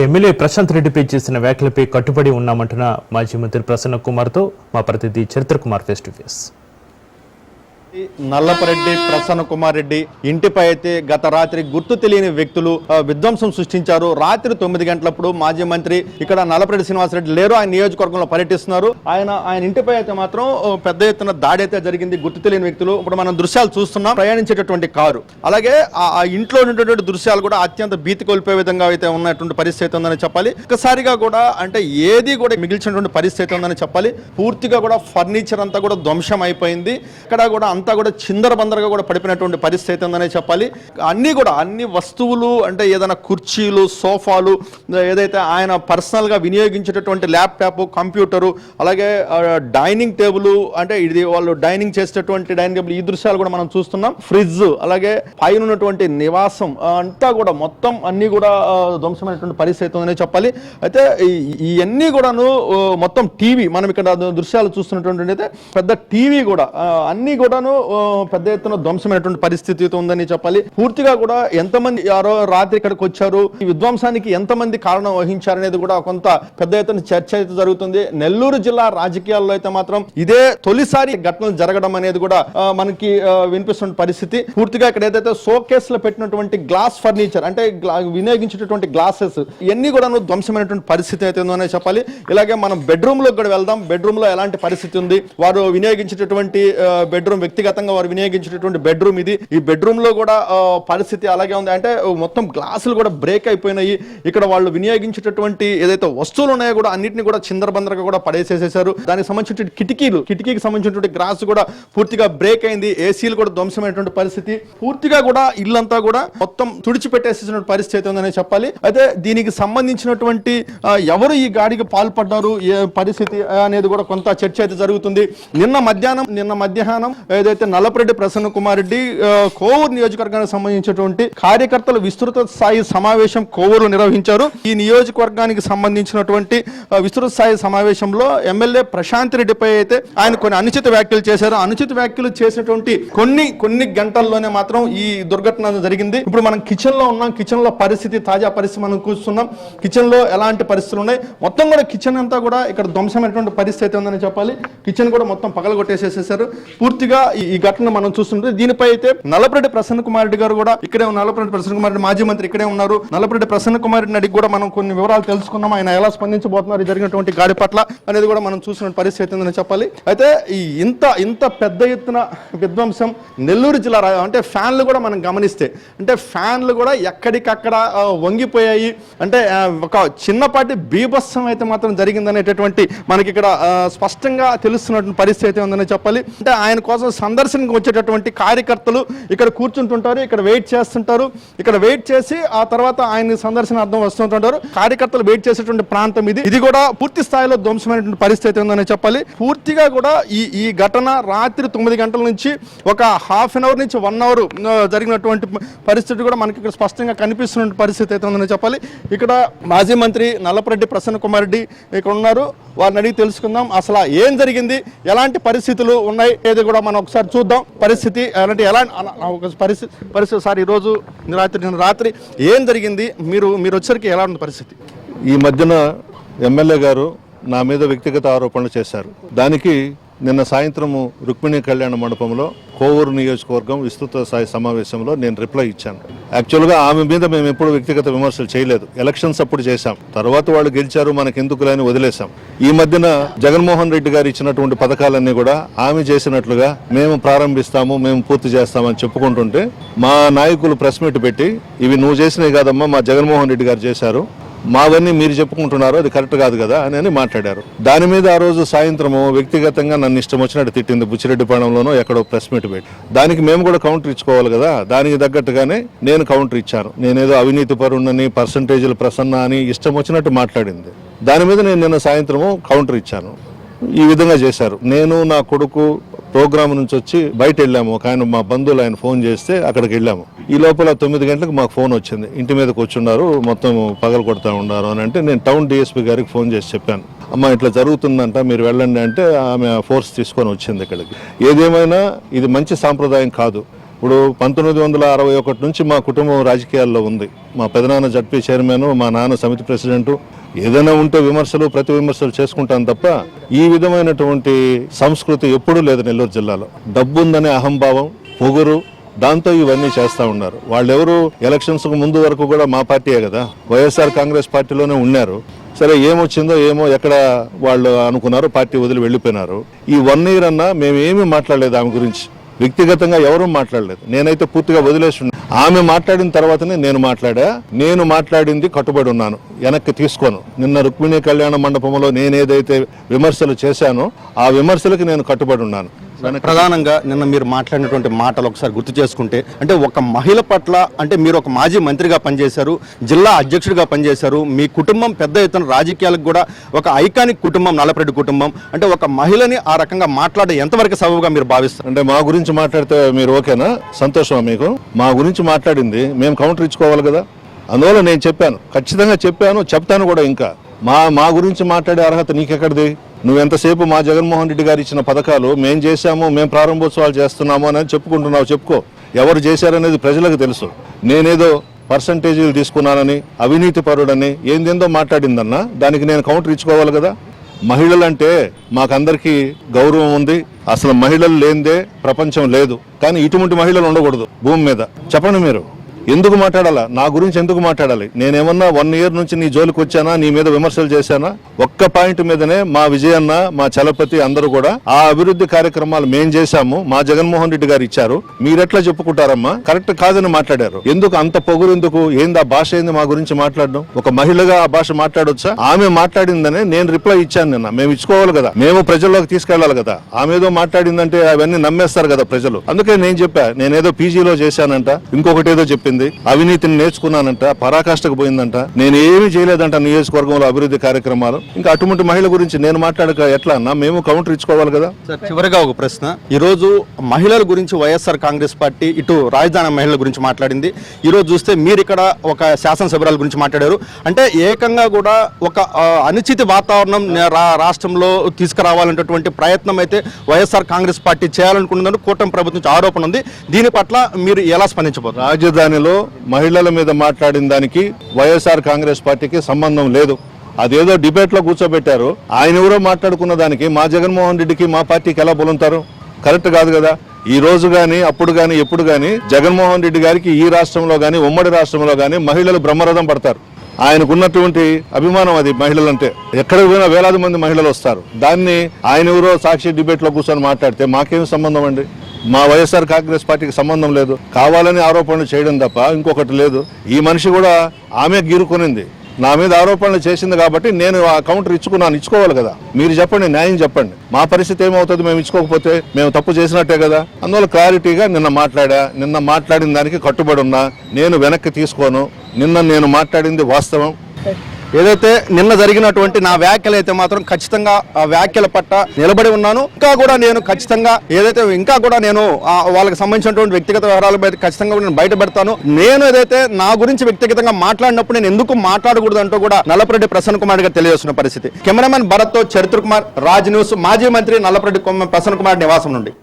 MLA Prashanth రెడ్డిపై చేసిన వ్యాఖ్యలపై కట్టుబడి ఉన్నామంటున్న మాజీ మంత్రి ప్రసన్న కుమార్తో మా ప్రతినిధి చరిత్ర Kumar face to face. Nallapareddy Prasanna Kumar Reddy ఇంటిపై అయితే గత రాత్రి గుర్తు తెలియని వ్యక్తులు విధ్వంసం సృష్టించారు. రాత్రి 9 గంటలప్పుడు మాజీ మంత్రి ఇక్కడ నల్లపరెడ్డి శ్రీనివాసరెడ్డి లేరు, ఆయన నియోజకవర్గంలో పర్యటిస్తున్నారు. ఆయన ఇంటిపై అయితే మాత్రం పెద్ద ఎత్తున దాడి అయితే జరిగింది. గుర్తు తెలియని వ్యక్తులు ఇప్పుడు మనం దృశ్యాలు చూస్తున్నాం. ప్రయాణించేటటువంటి కారు, అలాగే ఆ ఇంట్లో ఉన్నటువంటి దృశ్యాలు కూడా అత్యంత భీతి కోల్పోయే విధంగా అయితే ఉన్నటువంటి పరిస్థితి ఉందని చెప్పాలి. ఒక్కసారిగా కూడా అంటే ఏది కూడా మిగిల్చినటువంటి పరిస్థితి ఉందని చెప్పాలి. పూర్తిగా కూడా ఫర్నిచర్ అంతా కూడా ధ్వంసం అయిపోయింది. ఇక్కడ కూడా అంతా కూడా చిందరబందరగా కూడా పడిపోయినటువంటి పరిస్థితి ఉందనే చెప్పాలి. అన్ని వస్తువులు అంటే ఏదైనా కుర్చీలు, సోఫాలు, ఏదైతే ఆయన పర్సనల్గా వినియోగించేటటువంటి ల్యాప్టాప్, కంప్యూటరు, అలాగే డైనింగ్ టేబుల్, అంటే ఇది వాళ్ళు డైనింగ్ చేసేటటువంటి డైనింగ్ టేబుల్, ఈ దృశ్యాలు కూడా మనం చూస్తున్నాం. ఫ్రిడ్జ్, అలాగే పైన ఉన్నటువంటి నివాసం అంతా కూడా మొత్తం అన్ని కూడా ధ్వంసమైనటువంటి పరిస్థితి ఉందనే చెప్పాలి. అయితే ఇవన్నీ కూడాను మొత్తం టీవీ, మనం ఇక్కడ దృశ్యాలు చూస్తున్నటువంటి అయితే పెద్ద టీవీ కూడా అన్ని కూడాను పెద్ద ఎత్తున ధ్వంసమైనటువంటి పరిస్థితి ఉందని చెప్పాలి. పూర్తిగా కూడా ఎంతమంది రాత్రి ఇక్కడికి వచ్చారు, ఈ విధ్వంసానికి ఎంతమంది కారణం వహించారనేది కూడా కొంత పెద్ద ఎత్తున చర్చ అయితే జరుగుతుంది. నెల్లూరు జిల్లా రాజకీయాల్లో అయితే మాత్రం ఇదే తొలిసారి ఘటనలు జరగడం అనేది కూడా మనకి వినిపిస్తున్న పరిస్థితి. పూర్తిగా ఇక్కడ ఏదైతే షోకేస్ లో పెట్టినటువంటి గ్లాస్ ఫర్నిచర్, అంటే వినియోగించేటటువంటి గ్లాసెస్, ఇవన్నీ కూడా ధ్వంసమైనటువంటి పరిస్థితి అయితే ఉందనే చెప్పాలి. ఇలాగే మనం బెడ్రూమ్ లో కూడా వెళ్దాం. బెడ్రూమ్ లో ఎలాంటి పరిస్థితి ఉంది, వారు వినియోగించేటటువంటి బెడ్రూమ్, వ్యక్తిగతంగా వారు వినియోగించేటటువంటి బెడ్రూమ్ ఇది. ఈ బెడ్రూమ్ లో కూడా పరిస్థితి అలాగే ఉంది. అంటే మొత్తం గ్లాసులు కూడా బ్రేక్ అయిపోయినాయి. ఇక్కడ వాళ్ళు వినియోగించేటటువంటి ఏదైతే వస్తువులు ఉన్నాయో కూడా అన్నింటినీ కూడా చిందరబందరగా కూడా పడేసేసేసారు. దానికి సంబంధించిన కిటికీకి సంబంధించినటువంటి గ్లాస్ కూడా పూర్తిగా బ్రేక్ అయింది. ఏసీలు కూడా ధ్వంసమైనటువంటి పరిస్థితి. పూర్తిగా కూడా ఇల్లంతా కూడా మొత్తం తుడిచిపెట్టేసేసిన పరిస్థితి ఉందని చెప్పాలి. అయితే దీనికి సంబంధించినటువంటి ఎవరు ఈ గాడికి పాల్పడ్డారు, ఏ పరిస్థితి అనేది కూడా కొంత చర్చ అయితే జరుగుతుంది. నిన్న మధ్యాహ్నం ఏదైతే నల్లపరెడ్డి ప్రసన్న కుమార్ రెడ్డి కోవూరు నియోజకవర్గానికి సంబంధించినటువంటి కార్యకర్తల విస్తృత స్థాయి సమావేశం కోవూరు నిర్వహించారు. ఈ నియోజకవర్గానికి సంబంధించినటువంటి విస్తృత స్థాయి సమావేశంలో ఎమ్మెల్యే ప్రశాంత్ రెడ్డిపై అయితే ఆయన కొన్ని అనుచిత వ్యాఖ్యలు చేశారు. అనుచిత వ్యాఖ్యలు చేసినటువంటి కొన్ని గంటల్లోనే మాత్రం ఈ దుర్ఘటన జరిగింది. ఇప్పుడు మనం కిచెన్ లో ఉన్నాం. కిచెన్ లో తాజా పరిస్థితి మనం కూర్చున్నాం. కిచెన్ లో ఎలాంటి పరిస్థితులు ఉన్నాయి, మొత్తం కూడా కిచెన్ అంతా కూడా ఇక్కడ ధ్వంసమైనటువంటి పరిస్థితి ఉందని చెప్పాలి. కిచెన్ కూడా మొత్తం పగలగొట్టేసేసేసారు. పూర్తిగా ఈ ఘటన మనం చూస్తుంటే దీనిపై అయితే నల్లపరెడ్డి ప్రసన్న కుమార్ రెడ్డి గారు కూడా ఇక్కడే, నల్లపరెడ్డి ప్రసన్న కుమార్ రెడ్డి మాజీ మంత్రి ఇక్కడే ఉన్నారు. నల్లపరెడ్డి ప్రసన్న కుమార్ రెడ్డిని అడిగి కూడా మనం కొన్ని వివరాలు తెలుసుకున్నాం. ఆయన ఎలా స్పందించబోతున్నారు జరిగినటువంటి గాడి పట్ల అనేది కూడా మనం చూసిన పరిస్థితి ఉందని చెప్పాలి. అయితే ఇంత పెద్ద ఎత్తున విధ్వంసం నెల్లూరు జిల్లా, అంటే ఫ్యాన్లు కూడా మనం గమనిస్తే, అంటే ఫ్యాన్లు కూడా ఎక్కడికక్కడ వంగిపోయాయి. అంటే ఒక చిన్నపాటి బీభత్సం అయితే మాత్రం జరిగిందనేటటువంటి మనకి ఇక్కడ స్పష్టంగా తెలుస్తున్నటువంటి పరిస్థితి ఉందని చెప్పాలి. అంటే ఆయన కోసం సందర్శనకు వచ్చేటటువంటి కార్యకర్తలు ఇక్కడ కూర్చుంటుంటారు, ఇక్కడ వెయిట్ చేస్తుంటారు. ఇక్కడ వెయిట్ చేసి ఆ తర్వాత ఆయన సందర్శనార్థం వస్తుంటారు. కార్యకర్తలు వెయిట్ చేసేటువంటి ప్రాంతం ఇది కూడా పూర్తి స్థాయిలో ధ్వంసమైనటువంటి పరిస్థితి ఉందని చెప్పాలి. పూర్తిగా కూడా ఈ ఘటన రాత్రి 9 గంటల నుంచి ఒక హాఫ్ అన్ అవర్ నుంచి 1 అవర్ జరిగినటువంటి పరిస్థితి కూడా మనకి ఇక్కడ స్పష్టంగా కనిపిస్తున్న పరిస్థితి అయితే ఉందని చెప్పాలి. ఇక్కడ మాజీ మంత్రి నల్లపరెడ్డి ప్రసన్న కుమార్ రెడ్డి ఇక్కడ ఉన్నారు. వారిని అడిగి తెలుసుకుందాం అసలు ఏం జరిగింది, ఎలాంటి పరిస్థితులు ఉన్నాయి ఏది కూడా మనం ఒకసారి చూద్దాం. పరిస్థితి పరిస్థితి సార్ ఈరోజు రాత్రి ఏం జరిగింది, మీరు వచ్చరికి ఎలా ఉంది పరిస్థితి? ఈ మధ్యన ఎమ్మెల్యే గారు నా మీద వ్యక్తిగత ఆరోపణలు చేశారు. దానికి నిన్న సాయంత్రము రుక్మిణి కళ్యాణ మండపంలో కోవూరు నియోజకవర్గం విస్తృత స్థాయి సమావేశంలో నేను రిప్లై ఇచ్చాను. యాక్చువల్గా ఆమె మీద మేము ఎప్పుడు వ్యక్తిగత విమర్శలు చేయలేదు. ఎలక్షన్స్ అప్పుడు చేశాం, తర్వాత వాళ్ళు గెలిచారు, మనకెందుకులని వదిలేశాం. ఈ మధ్యన జగన్మోహన్ రెడ్డి గారు ఇచ్చినటువంటి పథకాలన్నీ కూడా ఆమె చేసినట్లుగా మేము ప్రారంభిస్తాము, మేము పూర్తి చేస్తామని చెప్పుకుంటుంటే మా నాయకులు ప్రెస్ మీట్ పెట్టి ఇవి నువ్వు చేసినవి కాదమ్మా, మా జగన్మోహన్ రెడ్డి గారు చేశారు, మావన్నీ మీరు చెప్పుకుంటున్నారు, అది కరెక్ట్ కాదు కదా అని మాట్లాడారు. దాని మీద ఆ రోజు సాయంత్రము వ్యక్తిగతంగా నన్ను ఇష్టం వచ్చినట్టు తిట్టింది. బుచ్చిరెడ్డిపాళెంలోనో ఎక్కడో ప్రెస్ మీట్ పెట్టి. దానికి మేము కూడా కౌంటర్ ఇచ్చుకోవాలి కదా, దానికి తగ్గట్టుగానే నేను కౌంటర్ ఇచ్చాను. నేనేదో అవినీతి పరుణ్ణని, పర్సంటేజీలు ప్రసన్న అని ఇష్టం వచ్చినట్టు మాట్లాడింది. దాని మీద నేను నిన్న సాయంత్రము కౌంటర్ ఇచ్చాను. ఈ విధంగా చేశారు. నేను నా కొడుకు ప్రోగ్రామ్ నుంచి వచ్చి బయట వెళ్ళాము. ఒక ఆయన మా బంధువులు ఆయన ఫోన్ చేస్తే అక్కడికి వెళ్ళాము. ఈ లోపల 9 గంటలకు మాకు ఫోన్ వచ్చింది, ఇంటి మీదకి వచ్చున్నారు, మొత్తం పగలు కొడతా ఉన్నారు అని. అంటే నేను టౌన్ డిఎస్పీ గారికి ఫోన్ చేసి చెప్పాను, అమ్మ ఇట్లా జరుగుతుందంట, మీరు వెళ్ళండి అంటే ఆమె ఫోర్స్ తీసుకొని వచ్చింది ఇక్కడికి. ఏదేమైనా ఇది మంచి సాంప్రదాయం కాదు. ఇప్పుడు 1961 నుంచి మా కుటుంబం రాజకీయాల్లో ఉంది. మా పెదనాన్న జడ్పీ చైర్మన్, మా నాన్న సమితి ప్రెసిడెంట్. ఏదైనా ఉంటే విమర్శలు ప్రతి విమర్శలు చేసుకుంటాను తప్ప ఈ విధమైనటువంటి సంస్కృతి ఎప్పుడూ లేదు నెల్లూరు జిల్లాలో. డబ్బు ఉందనే అహంభావం, పొగురు, దాంతో ఇవన్నీ చేస్తూ ఉన్నారు. వాళ్ళెవరు ఎలక్షన్స్కు ముందు వరకు కూడా మా పార్టీయే కదా, వైఎస్ఆర్ కాంగ్రెస్ పార్టీలోనే ఉన్నారు. సరే ఏమొచ్చిందో ఏమో, ఎక్కడ వాళ్ళు అనుకున్నారు, పార్టీ వదిలి వెళ్ళిపోయినారు. ఈ 1 year అన్నా మేమేమీ మాట్లాడలేదు ఆమె గురించి, వ్యక్తిగతంగా ఎవరూ మాట్లాడలేదు. నేనైతే పూర్తిగా వదిలేసి ఉన్నా. ఆమె మాట్లాడిన తర్వాతనే నేను మాట్లాడా. నేను మాట్లాడింది కట్టుబడి ఉన్నాను, వెనక్కి తీసుకోను. నిన్న రుక్మిణి కళ్యాణ మండపంలో నేనేదైతే విమర్శలు చేశానో ఆ విమర్శలకు నేను కట్టుబడి ఉన్నాను. ప్రధానంగా నిన్న మీరు మాట్లాడినటువంటి మాటలు ఒకసారి గుర్తు చేసుకుంటే, అంటే ఒక మహిళ పట్ల, అంటే మీరు ఒక మాజీ మంత్రిగా పనిచేశారు, జిల్లా అధ్యక్షుడిగా పనిచేశారు, మీ కుటుంబం పెద్ద ఎత్తున రాజకీయాలకు కూడా ఒక ఐకానిక్ కుటుంబం నల్లపరెడ్డి కుటుంబం. అంటే ఒక మహిళని ఆ రకంగా మాట్లాడే ఎంతవరకు సబబుగా మీరు భావిస్తారు? అంటే మా గురించి మాట్లాడితే మీరు ఓకేనా? సంతోషమా మీకు? మా గురించి మాట్లాడింది మేము కౌంటర్ ఇచ్చుకోవాలి కదా. అందువల్ల నేను చెప్పాను, ఖచ్చితంగా చెప్పాను, చెప్తాను కూడా. ఇంకా మా గురించి మాట్లాడే అర్హత నీకెక్కడిది? నువ్వెంతసేపు మా జగన్మోహన్ రెడ్డి గారు ఇచ్చిన పథకాలు మేము చేశాము, మేము ప్రారంభోత్సవాలు చేస్తున్నాము అని చెప్పుకుంటున్నావు. చెప్పుకో, ఎవరు చేశారనేది ప్రజలకు తెలుసు. నేనేదో పర్సంటేజీలు తీసుకున్నానని, అవినీతి పరుడని ఏందేందో మాట్లాడిందన్నా, దానికి నేను కౌంటర్ ఇచ్చుకోవాలి కదా. మహిళలంటే మాకందరికీ గౌరవం ఉంది. అసలు మహిళలు లేనిదే ప్రపంచం లేదు. కానీ ఇటువంటి మహిళలు ఉండకూడదు భూమి మీద. చెప్పండి, మీరు ఎందుకు మాట్లాడాలా? నా గురించి ఎందుకు మాట్లాడాలి? నేనేమన్నా 1 year నుంచి నీ జోలికి వచ్చానా? నీ మీద విమర్శలు చేశానా? ఒక్క పాయింట్ మీదనే మా విజయన్న, మా చలపతి అందరూ కూడా ఆ అభివృద్ధి కార్యక్రమాలు మేం చేశాము, మా జగన్మోహన్ రెడ్డి గారు ఇచ్చారు, మీరెట్లా చెప్పుకుంటారమ్మా? కరెక్ట్ కాదని మాట్లాడారు. ఎందుకు అంత పొగురు? ఎందుకు? ఏంది ఆ భాష? ఏంది మా గురించి మాట్లాడడం? ఒక మహిళగా ఆ భాష మాట్లాడొచ్చా? ఆమె మాట్లాడిందనే నేను రిప్లై ఇచ్చాను నిన్న. మేము ఇచ్చుకోవాలి కదా, మేము ప్రజల్లోకి తీసుకెళ్లాలి కదా. ఆమె ఏదో మాట్లాడిందంటే అవన్నీ నమ్మేస్తారు కదా ప్రజలు. అందుకే నేను చెప్పా, నేనేదో పీజీలో చేశానంట, ఇంకొకటి ఏదో చెప్పింది, అవినీతిని నేర్చుకున్నానంట, పరాకాష్ఠకు పోయిందంట. నేను ఏమీ చేయలేదంట నియోజకవర్గంలో అభివృద్ధి కార్యక్రమాలు. ఇంకా అటువంటి మహిళ గురించి నేను మాట్లాడక ఎట్లా అన్నా? మేము కౌంటర్ ఇచ్చుకోవాలి కదా. సార్, చివరిగా ఒక ప్రశ్న. ఈరోజు మహిళల గురించి వైఎస్ఆర్ కాంగ్రెస్ పార్టీ ఇటు రాజధాని మహిళల గురించి మాట్లాడింది. ఈరోజు చూస్తే మీరు ఇక్కడ ఒక శాసనసభ్యురాల గురించి మాట్లాడారు. అంటే ఏకంగా కూడా ఒక అనిశ్చిత వాతావరణం రాష్ట్రంలో తీసుకురావాలనేటువంటి ప్రయత్నం అయితే వైఎస్ఆర్ కాంగ్రెస్ పార్టీ చేయాలనుకుంటుందని కూటమి ప్రభుత్వం నుంచి ఆరోపణ ఉంది. దీని పట్ల మీరు ఎలా స్పందించబోతున్నారు? రాజధానిలో మహిళల మీద మాట్లాడిన దానికి వైఎస్ఆర్ కాంగ్రెస్ పార్టీకి సంబంధం లేదు. అదేదో డిబేట్ లో కూర్చోబెట్టారు. ఆయన ఎవరో మాట్లాడుకున్న దానికి మా జగన్మోహన్ రెడ్డికి మా పార్టీకి ఎలా బొలుంటారు? కరెక్ట్ కాదు కదా. ఈ రోజు గాని, అప్పుడు గాని, ఎప్పుడు గాని జగన్మోహన్ రెడ్డి గారికి ఈ రాష్ట్రంలో గాని, ఉమ్మడి రాష్ట్రంలో గాని మహిళలు బ్రహ్మరథం పడతారు. ఆయనకున్నటువంటి అభిమానం అది. మహిళలంటే ఎక్కడికి పోయినా వేలాది మంది మహిళలు వస్తారు. దాన్ని ఆయన ఎవరో సాక్షి డిబేట్ లో కూర్చొని మాట్లాడితే మాకేం సంబంధం అండి? మా వైఎస్ఆర్ కాంగ్రెస్ పార్టీకి సంబంధం లేదు. కావాలని ఆరోపణలు చేయడం తప్ప ఇంకొకటి లేదు. ఈ మనిషి కూడా ఆమె గీరుకొనింది, నా మీద ఆరోపణలు చేసింది కాబట్టి నేను ఆ కౌంటర్ ఇచ్చుకోవాలి కదా. మీరు చెప్పండి, న్యాయం చెప్పండి. మా పరిస్థితి ఏమవుతుంది మేము ఇచ్చుకోకపోతే? మేము తప్పు చేసినట్టే కదా. అందువల్ల క్లారిటీగా నిన్న మాట్లాడిన దానికి కట్టుబడి ఉన్నా. నేను వెనక్కి తీసుకోను. నిన్న నేను మాట్లాడింది వాస్తవం. ఏదైతే నిన్న జరిగినటువంటి నా వ్యాఖ్యలు అయితే మాత్రం ఖచ్చితంగా ఆ వ్యాఖ్యల పట్ల నిలబడి ఉన్నాను. ఇంకా కూడా నేను ఖచ్చితంగా నేను వాళ్ళకి సంబంధించినటువంటి వ్యక్తిగత వివరాలు ఖచ్చితంగా నేను బయట పెడతాను. నేను ఏదైతే నా గురించి వ్యక్తిగతంగా మాట్లాడినప్పుడు నేను ఎందుకు మాట్లాడకూడదు అంటూ కూడా నల్లపరెడ్డి ప్రసన్న కుమార్ గారు తెలియజేస్తున్న పరిస్థితి. కెమెరామెన్ భరత్ తో చరిత్ర కుమార్, రాజ్ న్యూస్, మాజీ మంత్రి నల్లపరెడ్డి ప్రసన్న కుమార్ నివాసం నుండి.